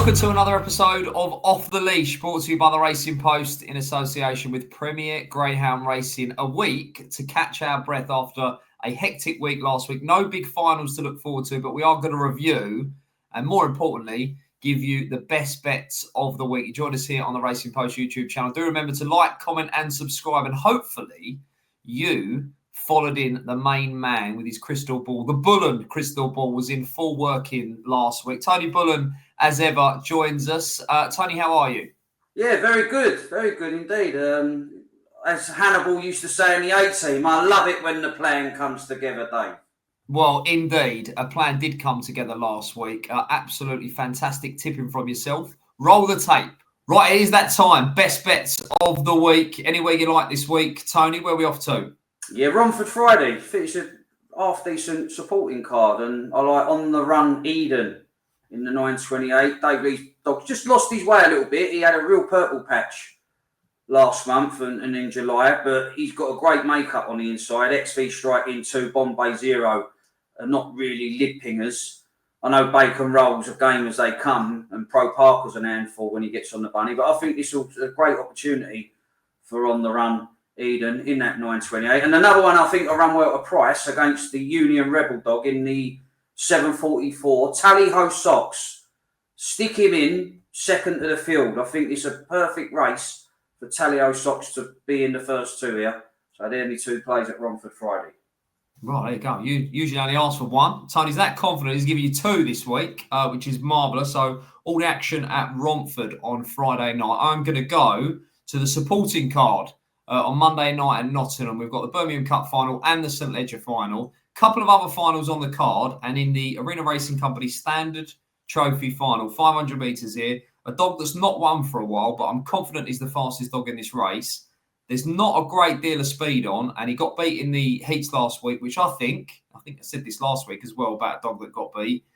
Welcome to another episode of Off the Leash, brought to you by the Racing Post in association with Premier Greyhound Racing. A week to catch our breath after a hectic week last week. No big finals to look forward to, but we are going to review and, more importantly, give you the best bets of the week. You join us here on the Racing Post YouTube channel. Do remember to like, comment and subscribe, and hopefully you followed in the main man with his crystal ball. The Bullen crystal ball was in full working last week. Tony Bullen, as ever, joins us. Tony, how are you? Yeah, very good indeed. As Hannibal used to say in the A-Team, I love it when the plan comes together, Dave. Well, indeed, a plan did come together last week. Absolutely fantastic tipping from yourself. Roll the tape. Right, it is that time. Best bets of the week. Anywhere you like this week. Tony, where are we off to? Yeah, Romford Friday. It's a half-decent supporting card. And I like On the Run Eden in the 928. Dave Lee's dog just lost his way a little bit. He had a real purple patch last month and in July. But he's got a great makeup on the inside. XV Striking 2, Bombay 0. Are not really lid pingers. I know Bacon Rolls, a game as they come, and Pro Parker's an handful when he gets on the bunny. But I think this is a great opportunity for On the Run Eden in that 928. And another one I think will run well at a price against the Union Rebel dog in the 744. Tally Ho Socks. Stick him in second to the field. I think it's a perfect race for Tally Ho Socks to be in the first two here. So they're only two plays at Romford Friday. Right, there you go. You usually only ask for one. Tony's that confident he's giving you two this week, which is marvellous. So all the action at Romford on Friday night. I'm going to go to the supporting card on Monday night at Nottingham. We've got the Birmingham Cup final and the St Ledger final. Couple of other finals on the card, and in the Arena Racing Company Standard Trophy final, 500 metres here. A dog that's not won for a while, but I'm confident he's the fastest dog in this race. There's not a great deal of speed on, and he got beat in the heats last week, which I think I said this last week as well about a dog that got beat.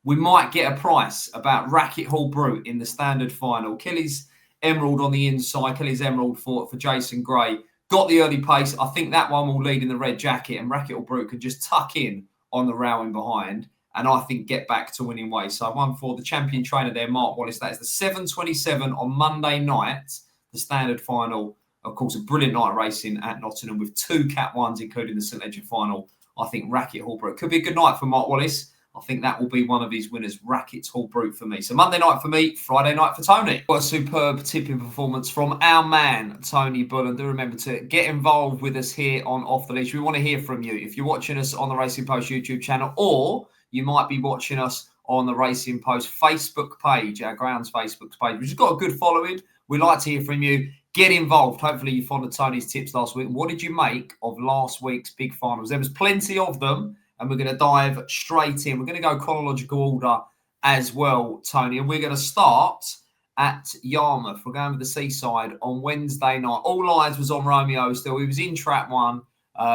We might get a price about Racket Hall Brute in the standard final. Kelly's Emerald on the inside, Kelly's Emerald for Jason Gray. Got the early pace. I think that one will lead in the red jacket, and Racket Hall Brute could just tuck in on the rowing behind, and I think get back to winning ways. So one for the champion trainer there, Mark Wallace. That is the 7:27 on Monday night, the standard final. Of course, a brilliant night of racing at Nottingham with two Cat 1s, including the St Ledger final. I think Racket Hall Brute could be a good night for Mark Wallace. I think that will be one of his winners, Racket Hall Brute for me. So Monday night for me, Friday night for Tony. What a superb tipping performance from our man, Tony Bullen. Do remember to get involved with us here on Off the Leash. We want to hear from you. If you're watching us on the Racing Post YouTube channel, or you might be watching us on the Racing Post Facebook page, our grounds Facebook page, which has got a good following. We'd like to hear from you. Get involved. Hopefully you followed Tony's tips last week. What did you make of last week's big finals? There was plenty of them, and we're going to dive straight in. We're going to go chronological order as well, Tony, and we're going to start at Yarmouth. We're going to the Seaside on Wednesday night. All eyes was on Romeo still. He was in trap 1.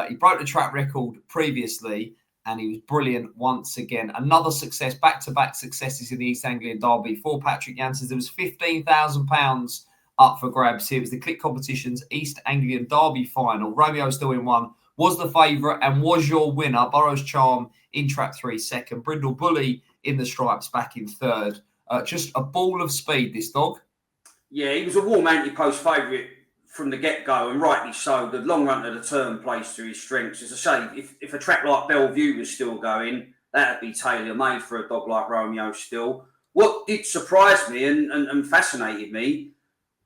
He broke the track record previously, and he was brilliant once again. Another success, back-to-back successes in the East Anglian Derby for Patrick Janssens. There was £15,000 up for grabs here. It was the Click Competitions East Anglian Derby final. Romeo still in 1, was the favourite and was your winner. Burrows Charm in trap 3 second. Brindle Bully in the stripes back in third. Just a ball of speed, this dog. Yeah, he was a warm anti-post favourite from the get-go, and rightly so. The long run to the turn plays to his strengths. As I say, if a track like Bellevue was still going, that would be tailor-made for a dog like Romeo still. What did surprise me and fascinated me,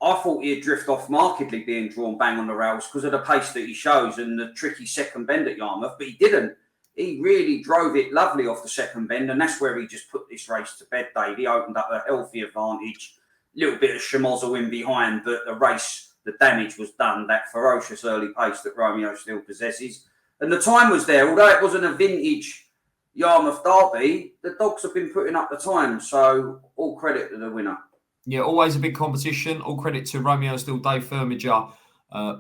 I thought he'd drift off markedly being drawn bang on the rails because of the pace that he shows and the tricky second bend at Yarmouth, but he didn't. He really drove it lovely off the second bend, and that's where he just put this race to bed, Dave. He opened up a healthy advantage, little bit of schmozzle in behind, but the race, the damage was done, that ferocious early pace that Romeo still possesses. And the time was there, although it wasn't a vintage Yarmouth Derby, the dogs have been putting up the time, so all credit to the winner. Yeah, always a big competition. All credit to Romeo Still, Dave Firmager,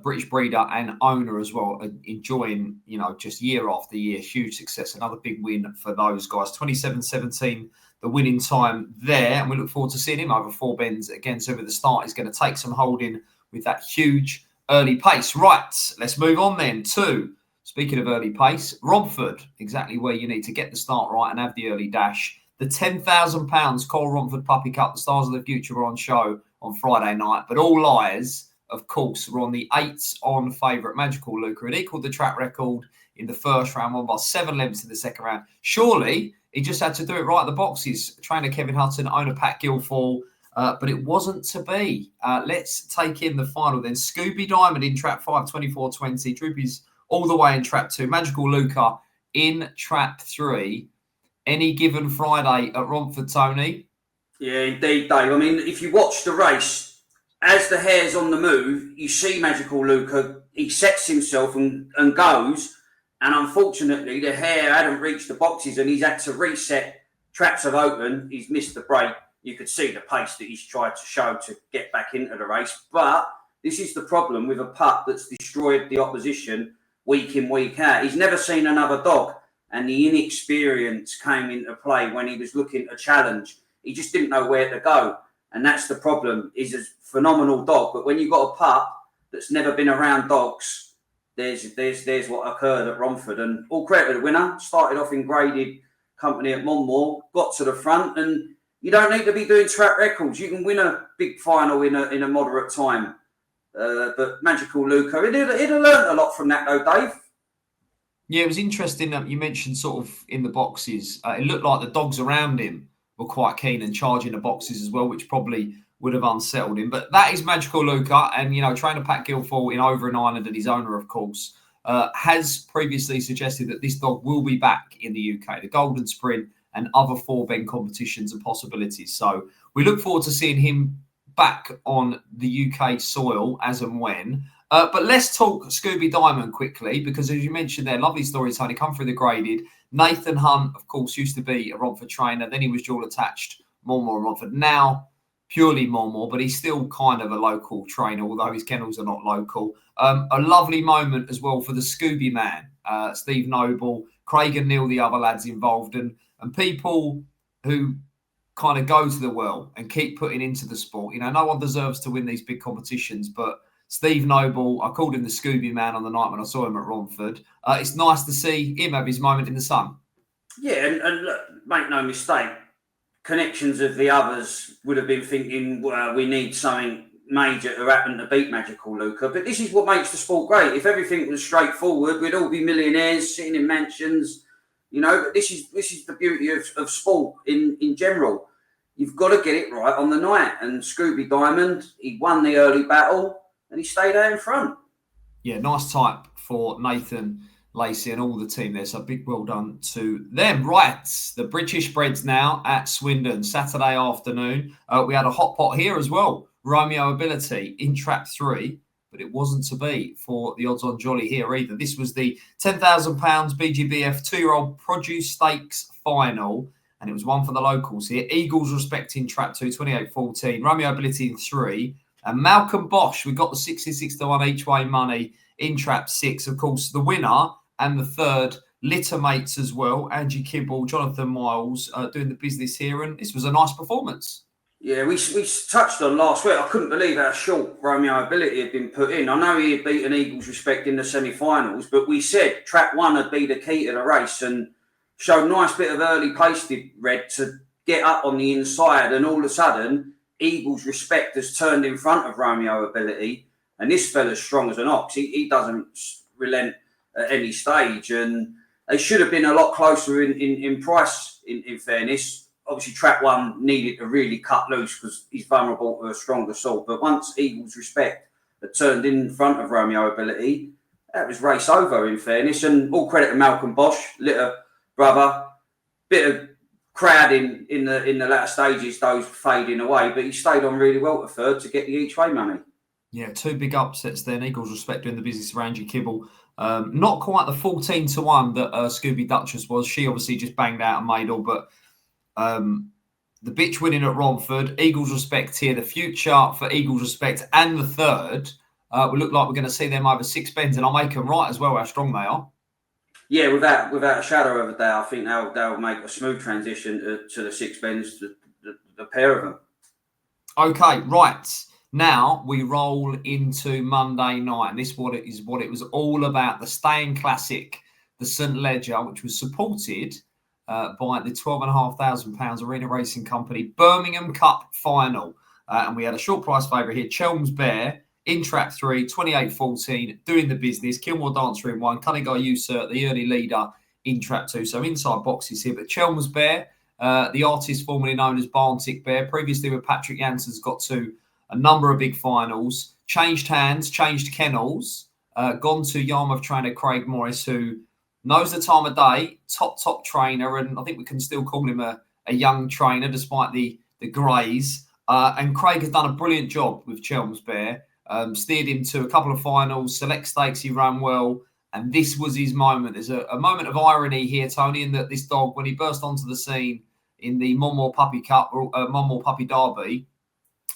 British breeder and owner as well, enjoying, just year after year, huge success. Another big win for those guys. 27-17, the winning time there. And we look forward to seeing him over 4 bends again. So at the start, he's going to take some holding with that huge early pace. Right, let's move on then to, speaking of early pace, Romford, exactly where you need to get the start right and have the early dash. The £10,000 Coral Romford Puppy Cup, the Stars of the Future, were on show on Friday night. But all eyes, of course, were on the 8-on favourite Magical Luca. It equalled the track record in the first round, won by 7 lengths in the second round. Surely, he just had to do it right at the boxes. Trainer Kevin Hutton, owner Pat Guilford, but it wasn't to be. Let's take in the final then. Scooby Diamond in trap 5, 24-20. Droopy's all the way in trap 2. Magical Luca in trap 3. Any given Friday at Romford, Tony? Yeah, indeed, Dave. I mean, if you watch the race, as the hare's on the move, you see Magical Luca, he sets himself and goes, and unfortunately the hare hadn't reached the boxes and he's had to reset. Traps have opened, he's missed the break. You could see the pace that he's tried to show to get back into the race. But this is the problem with a pup that's destroyed the opposition week in, week out. He's never seen another dog, and the inexperience came into play when he was looking to challenge. He just didn't know where to go. And that's the problem. He's a phenomenal dog, but when you've got a pup that's never been around dogs, there's what occurred at Romford. And all credit to the winner. Started off in graded company at Monmore, got to the front, and you don't need to be doing track records. You can win a big final in a moderate time. But Magical Luca, he'd have learned a lot from that though, Dave. Yeah, it was interesting that you mentioned sort of in the boxes. It looked like the dogs around him were quite keen and charging the boxes as well, which probably would have unsettled him. But that is Magical Luca. And, trainer Pat Guilford in over in Ireland, and his owner, of course, has previously suggested that this dog will be back in the UK, the Golden Sprint and other 4-bend competitions and possibilities. So we look forward to seeing him back on the UK soil as and when. But let's talk Scooby Diamond quickly, because as you mentioned there, lovely story, Tony, come through the graded. Nathan Hunt, of course, used to be a Romford trainer. Then he was dual attached, Monmore and Romford. Now, purely Monmore, but he's still kind of a local trainer, although his kennels are not local. A lovely moment as well for the Scooby man, Steve Noble, Craig and Neil, the other lads involved, and people who kind of go to the well and keep putting into the sport. No one deserves to win these big competitions, but Steve Noble, I called him the Scooby man on the night when I saw him at Romford. It's nice to see him have his moment in the sun. Yeah, and look, make no mistake, connections of the others would have been thinking, well, we need something major to happen to beat Magical Luca. But this is what makes the sport great. If everything was straightforward, we'd all be millionaires sitting in mansions. But this is the beauty of sport in general. You've got to get it right on the night. And Scooby Diamond, he won the early battle and he stayed out in front. Yeah, nice type for Nathan Lacey and all the team there. So big well done to them. Right, the British Breads now at Swindon, Saturday afternoon. We had a hot pot here as well. Romeo Ability in trap 3. But it wasn't to be for the odds-on jolly here either. This was the £10,000 BGBF 2-year-old Produce Stakes final, and it was one for the locals here. Eagles Respect in trap 2, 28-14. Romeo Ability in 3. And Malcolm Bosch, we got the 66-1 each way money in trap 6. Of course, the winner and the third, litter mates as well. Angie Kibble, Jonathan Miles doing the business here, and this was a nice performance. Yeah, we touched on last week. I couldn't believe how short Romeo Ability had been put in. I know he had beaten Eagles Respect in the semi-finals, but we said track 1 would be the key to the race and showed a nice bit of early pace, did Red, to get up on the inside. And all of a sudden, Eagles Respect has turned in front of Romeo Ability. And this fella's strong as an ox. He doesn't relent at any stage. And they should have been a lot closer in price, in fairness. Obviously, track 1 needed to really cut loose because he's vulnerable to a strong assault. But once Eagles Respect had turned in front of Romeo Ability, that was race over, in fairness. And all credit to Malcolm Bosch, litter brother. Bit of crowd in the latter stages, those fading away. But he stayed on really well to third to get the each way money. Yeah, 2 big upsets then. Eagles Respect doing the business for Angie Kibble. Not quite the 14-1 that Scooby Duchess was. She obviously just banged out and made all, but the bitch winning at Romford, Eagles Respect here, the future for Eagles Respect and the third. We look like we're going to see them over 6 bends, and I'll make them right as well how strong they are. Yeah, without a shadow of a doubt, I think they'll make a smooth transition to the 6 bends, the pair of them. Okay, right. Now we roll into Monday night, and this is what it was all about. The Staying Classic, the St. Ledger, which was supported by the £12,500 Arena Racing Company Birmingham Cup final. And we had a short price favourite here, Chelm's Bear, in trap 3, 28.14, doing the business. Kilmore Dancer in 1, Cunning Guy Usurp, the early leader in trap 2. So inside boxes here. But Chelm's Bear, the artist formerly known as Barntick Bear, previously with Patrick Jansen's got to a number of big finals, changed hands, changed kennels, gone to Yarmouth trainer Craig Morris, who knows the time of day, top trainer, and I think we can still call him a young trainer despite the greys. And Craig has done a brilliant job with Chelm's Bear, steered him to a couple of finals, select stakes he ran well, and this was his moment. There's a moment of irony here, Tony, in that this dog, when he burst onto the scene in the Monmore Puppy Cup, Monmore Puppy Derby,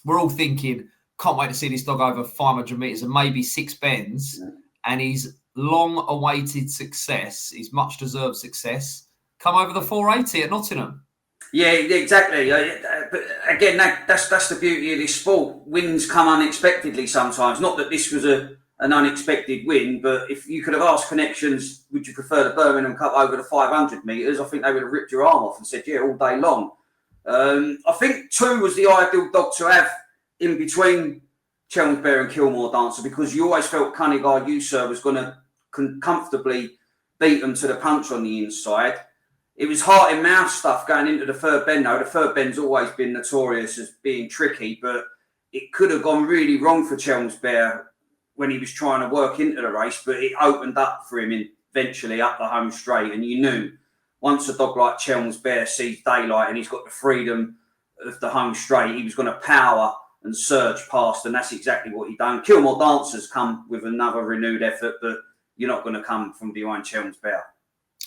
we're all thinking, can't wait to see this dog over 500 metres and maybe 6 bends. And his long-awaited success, his much-deserved success, come over the 480 at Nottingham. Yeah, exactly. But again, that's the beauty of this sport. Wins come unexpectedly sometimes. Not that this was an unexpected win, but if you could have asked Connections, would you prefer the Birmingham Cup over the 500 metres, I think they would have ripped your arm off and said, yeah, all day long. I think 2 was the ideal dog to have in between Chelm's Bear and Kilmore Dancer, because you always felt Cunning Guy Usurp was going to comfortably beat them to the punch on the inside. It was heart and mouth stuff going into the third bend, though. The third bend's always been notorious as being tricky, but it could have gone really wrong for Chelm's Bear when he was trying to work into the race, but it opened up for him eventually up the home straight, and you knew once a dog like Chelm's Bear sees daylight and he's got the freedom of the home straight, he was going to power and surge past, and that's exactly what he done. Kilmore Dancers come with another renewed effort, but you're not going to come from behind Chelm's Bear.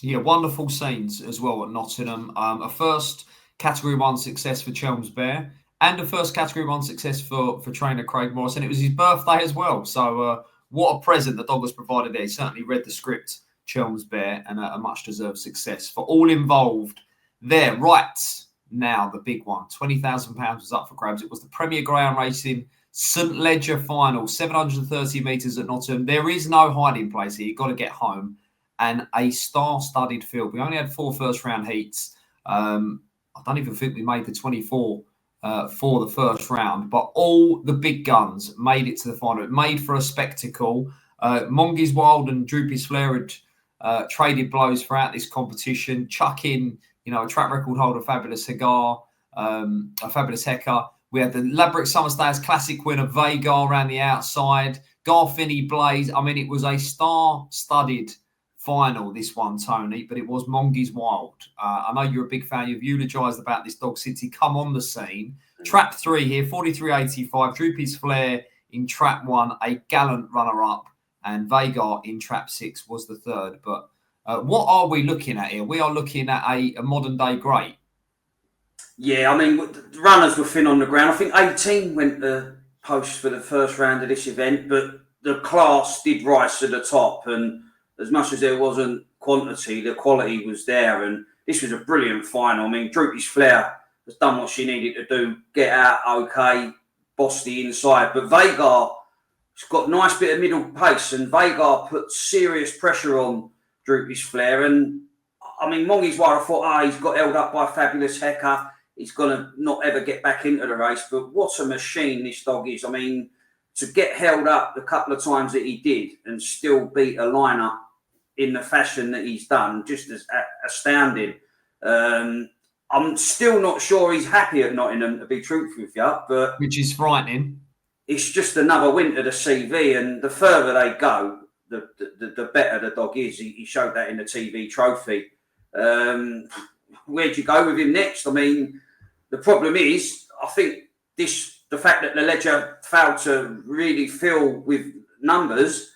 Yeah, wonderful scenes as well at Nottingham. A first Category 1 success for Chelm's Bear and a first Category 1 success for trainer Craig Morris. And it was his birthday as well. So what a present the dog has provided there. He certainly read the script, Chelm's Bear, and a much-deserved success for all involved there. Right now, the big one, £20,000 was up for grabs. It was the Premier Greyhound Racing St Ledger final, 730 metres at Nottingham. There is no hiding place here. You've got to get home. And a star-studded field. We only had 4 first-round heats. I don't even think we made the 24 for the first round. But all the big guns made it to the final. It made for a spectacle. Mongies Wild and Droopy's Flair had traded blows throughout this competition. Chuck in, a track record holder, Fabulous Cigar, a Fabulous Hecker. We had the Ladbroke Summer Stayers Classic winner, Vagar, around the outside. Garfinny Blaze. I mean, it was a star-studded final, this one, Tony, but it was Mongies Wild. I know you're a big fan. You've eulogised about this dog since he come on the scene. Trap 3 here, 43.85. Droopy's Flair in trap 1, a gallant runner-up, and Vagar in trap 6 was the third. But what are we looking at here? We are looking at a modern-day great. Yeah, I mean, the runners were thin on the ground. I think 18 went to post for the first round of this event, but the class did rise to the top, and as much as there wasn't quantity, the quality was there, and this was a brilliant final. I mean, Droopy's Flair has done what she needed to do, get out okay, boss the inside, but Vagar's got a nice bit of middle pace, and Vagar put serious pressure on Droopy's Flair, and I mean, Mongies Wild, I thought, he's got held up by Fabulous Hecker, he's going to not ever get back into the race, but what a machine this dog is. I mean, to get held up the couple of times that he did and still beat a lineup in the fashion that he's done, just as astounding. I'm still not sure he's happy at Nottingham, to be truthful with you, but which is frightening. It's just another win to the CV, and the further they go, the better the dog is. He showed that in the TV trophy. Where'd you go with him next? I mean, the problem is, I think the fact that the Ledger failed to really fill with numbers,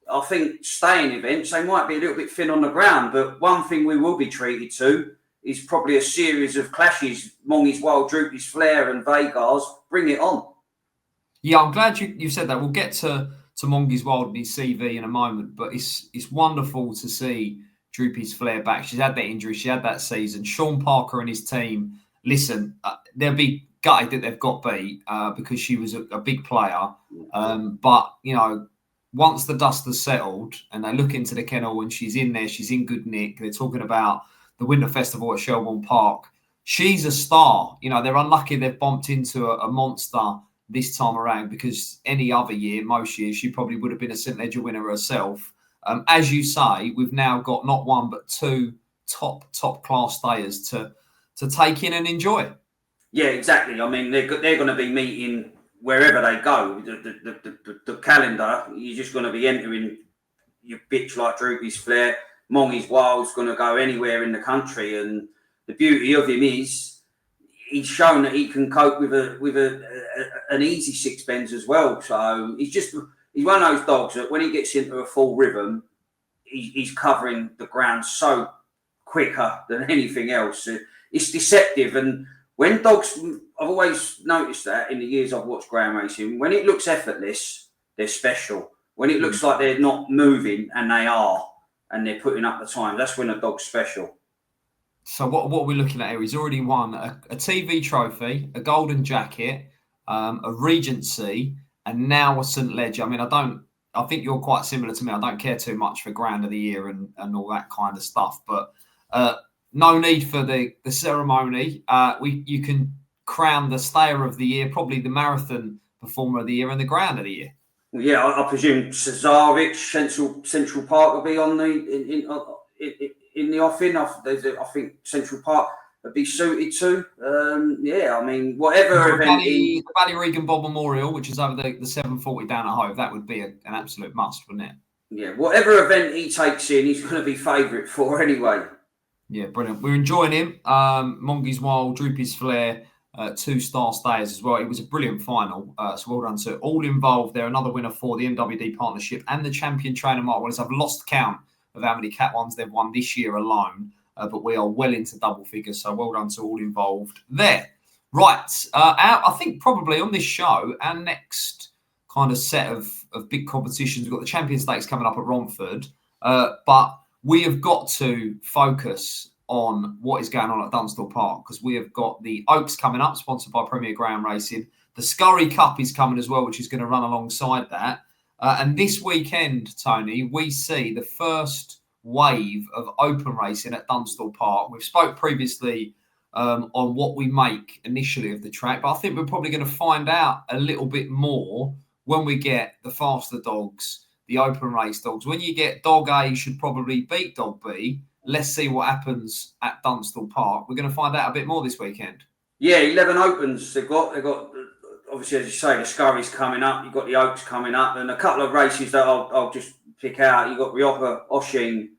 I think staying events, they might be a little bit thin on the ground. But one thing we will be treated to is probably a series of clashes. Mongies Wild, Droopy's Flair and Vagar's. Bring it on. Yeah, I'm glad you said that. We'll get to Mongies Wild and his CV in a moment, but it's wonderful to see Droopy's Flair back. She's had that injury. She had that season. Sean Parker and his team, listen, they'll be gutted that they've got beat because she was a big player. But, once the dust has settled and they look into the kennel and she's in there, she's in good nick. They're talking about the Winter Festival at Shelbourne Park. She's a star. You know, they're unlucky they've bumped into a monster this time around, because any other year, most years, she probably would have been a St Ledger winner herself. As you say, we've now got not one but two top class stayers to take in and enjoy. Yeah, exactly. I mean, they're going to be meeting wherever they go. The calendar, you're just going to be entering your bitch like Droopy's Flair. Mongy's Wild's going to go anywhere in the country, and the beauty of him is he's shown that he can cope with an easy sixpence as well. So he's one of those dogs that when he gets into a full rhythm, he's covering the ground so quicker than anything else. It's deceptive, and when dogs, I've always noticed that in the years I've watched greyhound racing, when it looks effortless, they're special. When it looks like they're not moving, and they are, and they're putting up the time, that's when a dog's special. So what we're looking at here, he's already won a TV trophy, a golden jacket, a Regency, and now a St Ledger. I mean, I think you're quite similar to me. I don't care too much for Grand of the Year and all that kind of stuff. But no need for the ceremony. You can crown the Stayer of the Year, probably the Marathon Performer of the Year, and the Grand of the Year. Well, yeah, I presume Cesarich, Central Park will be on in the offing. I think Central Park would be suited to. Yeah, I mean, whatever event. The Ballyregan Bob Memorial, which is over the 740 down at Hove, that would be an absolute must, wouldn't it? Yeah, whatever event he takes in, he's going to be favourite for anyway. Yeah, brilliant. We're enjoying him. Mongy's Wild, Droopy's Flair, 2-star stayers as well. It was a brilliant final. So well done to all involved there. Another winner for the MWD partnership and the champion trainer Mark Wallace. I've lost count of how many Cat ones they've won this year alone, but we are well into double figures. So well done to all involved there. Right, I think probably on this show, our next kind of set of big competitions, we've got the Champion Stakes coming up at Romford, but we have got to focus on what is going on at Dunstable Park, because we have got the Oaks coming up, sponsored by Premier Greyhound Racing. The Scurry Cup is coming as well, which is going to run alongside that. And this weekend, Tony, we see the first wave of open racing at Dunstable Park. We've spoke previously on what we make initially of the track, but I think we're probably going to find out a little bit more when we get the faster dogs, the open race dogs. When you get dog A should probably beat dog B. Let's see what happens at Dunstable Park. We're going to find out a bit more this weekend. Yeah, 11 opens they've got obviously, as you say, the Scurry's coming up. You've got the Oaks coming up, and a couple of races that I'll just pick out. You've got Rioja Oshin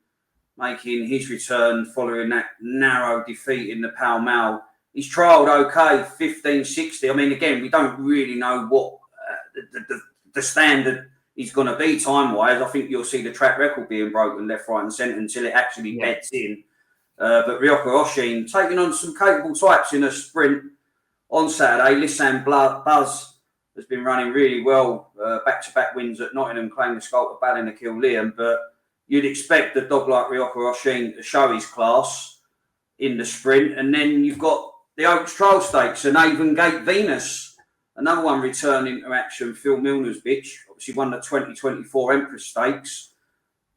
making his return following that narrow defeat in the Pall Mall. He's trialled okay, 1560. I mean, again, we don't really know what the standard is going to be time-wise. I think you'll see the track record being broken left, right and centre until it actually beds in. But Rioja Oshin taking on some capable types in a sprint on Saturday. Lissan Buzz has been running really well. Back-to-back wins at Nottingham, claiming the Sculptor Ballinakil Liam. But you'd expect a dog like Rioja Oshin to show his class in the sprint. And then you've got the Oaks Trial Stakes and Avon-Gate Venus. Another one returning to action, Phil Milner's bitch. Obviously won the 2024 Empress Stakes.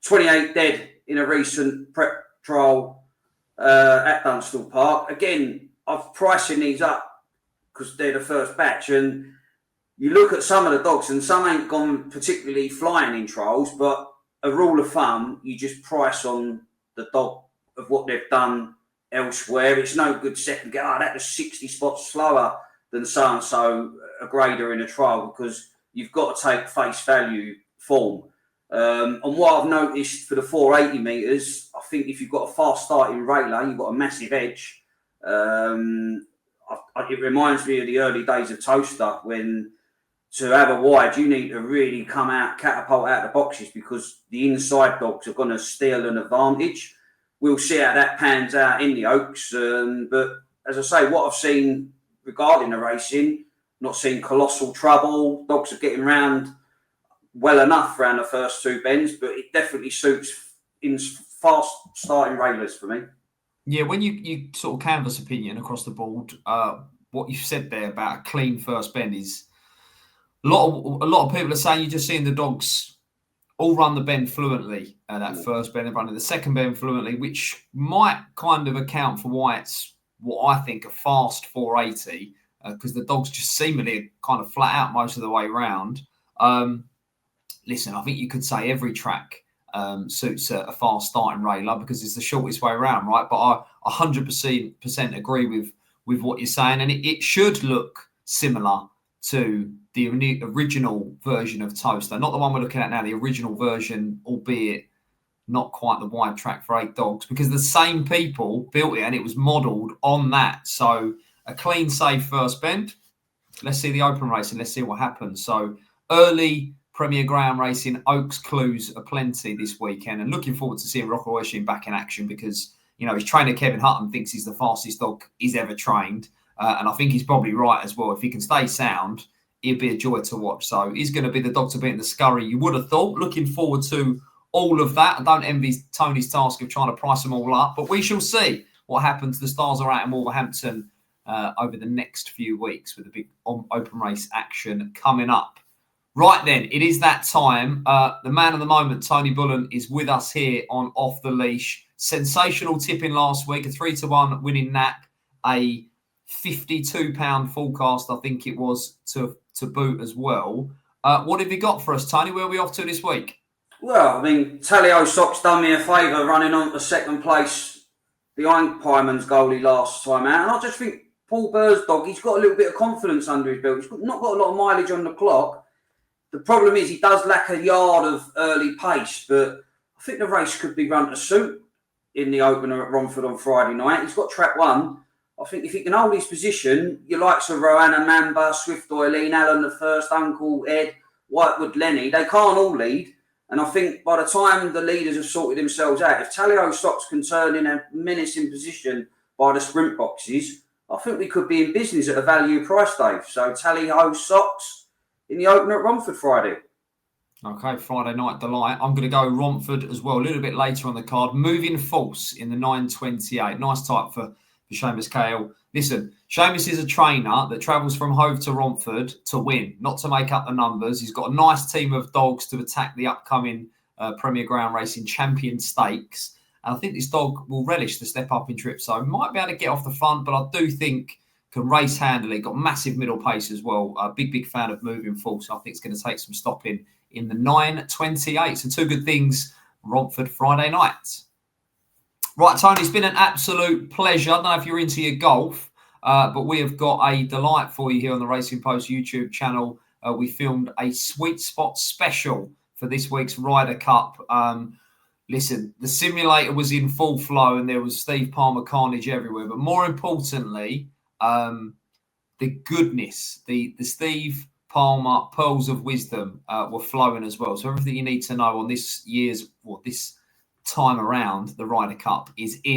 28 dead in a recent prep trial at Dunstable Park. Again, I've pricing these up because they're the first batch. And you look at some of the dogs, and some ain't gone particularly flying in trials, but a rule of thumb, you just price on the dog of what they've done elsewhere. It's no good second guess, that was 60 spots slower than so-and-so a grader in a trial, because you've got to take face value form. And what I've noticed for the 480 metres, I think if you've got a fast starting railer, you've got a massive edge. It reminds me of the early days of Toaster, when to have a wide, you need to really come out, catapult out of the boxes, because the inside dogs are going to steal an advantage. We'll see how that pans out in the Oaks. But as I say, what I've seen regarding the racing, not seen colossal trouble. Dogs are getting round well enough around the first two bends, but it definitely suits in fast starting railers for me. Yeah, when you sort of canvas opinion across the board, what you've said there about a clean first bend is a lot of people are saying you're just seeing the dogs all run the bend fluently. That first bend, they're running the second bend fluently, which might kind of account for why it's what I think a fast 480, because the dogs just seemingly kind of flat out most of the way round. Listen, I think you could say every track suits a fast starting railer because it's the shortest way around, right? But I 100% agree with what you're saying, and it should look similar to the original version of Toaster, not the one we're looking at now, the original version, albeit not quite the wide track for 8 dogs, because the same people built it and it was modelled on that. So a clean, safe first bend. Let's see the open race and let's see what happens. So early Premier Greyhound Racing Oaks clues aplenty this weekend, and looking forward to seeing Rocker Oisin back in action because, you know, his trainer Kevin Hutton thinks he's the fastest dog he's ever trained. And I think he's probably right as well. If he can stay sound, it'd be a joy to watch. So he's going to be the dog to beat in the scurry, you would have thought. Looking forward to all of that. I don't envy Tony's task of trying to price them all up, but we shall see what happens. The stars are out in Wolverhampton over the next few weeks with the big open race action coming up. Right then, it is that time. The man of the moment, Tony Bullen, is with us here on Off the Leash. Sensational tipping last week, a 3-1 winning nap, a £52 forecast, I think it was, to boot as well. What have you got for us, Tony? Where are we off to this week? Well, I mean, Tally-O Sock's done me a favour running on to second place behind Pyman's goalie last time out. And I just think Paul Burr's dog, he's got a little bit of confidence under his belt. He's not got a lot of mileage on the clock. The problem is he does lack a yard of early pace, but I think the race could be run to suit in the opener at Romford on Friday night. He's got track 1. I think if he can hold his position, your likes of Roanna, Mamba, Swift Oileen, Alan the First, Uncle Ed, Whitewood Lenny, they can't all lead. And I think by the time the leaders have sorted themselves out, if Tally-O Socks can turn in a menacing position by the sprint boxes, I think we could be in business at a value price, Dave. So Tally-O Socks in the opener at Romford Friday. Okay, Friday night delight. I'm going to go Romford as well, a little bit later on the card. Moving False in the 9:28. Nice type for Seamus KL. Listen, Seamus is a trainer that travels from Hove to Romford to win, not to make up the numbers. He's got a nice team of dogs to attack the upcoming Premier Greyhound Racing Champion Stakes. And I think this dog will relish the step up in trip. So might be able to get off the front, but I do think can race handily. Got massive middle pace as well. Big fan of Moving False. I think it's going to take some stopping in the 9:28. So 2 good things, Romford Friday night. Right, Tony, it's been an absolute pleasure. I don't know if you're into your golf, but we have got a delight for you here on the Racing Post YouTube channel. We filmed a Sweet Spot special for this week's Ryder Cup. Listen, the simulator was in full flow and there was Steve Palmer carnage everywhere. But more importantly, the goodness, the Steve Palmer pearls of wisdom were flowing as well. So everything you need to know on this time around the Ryder Cup is in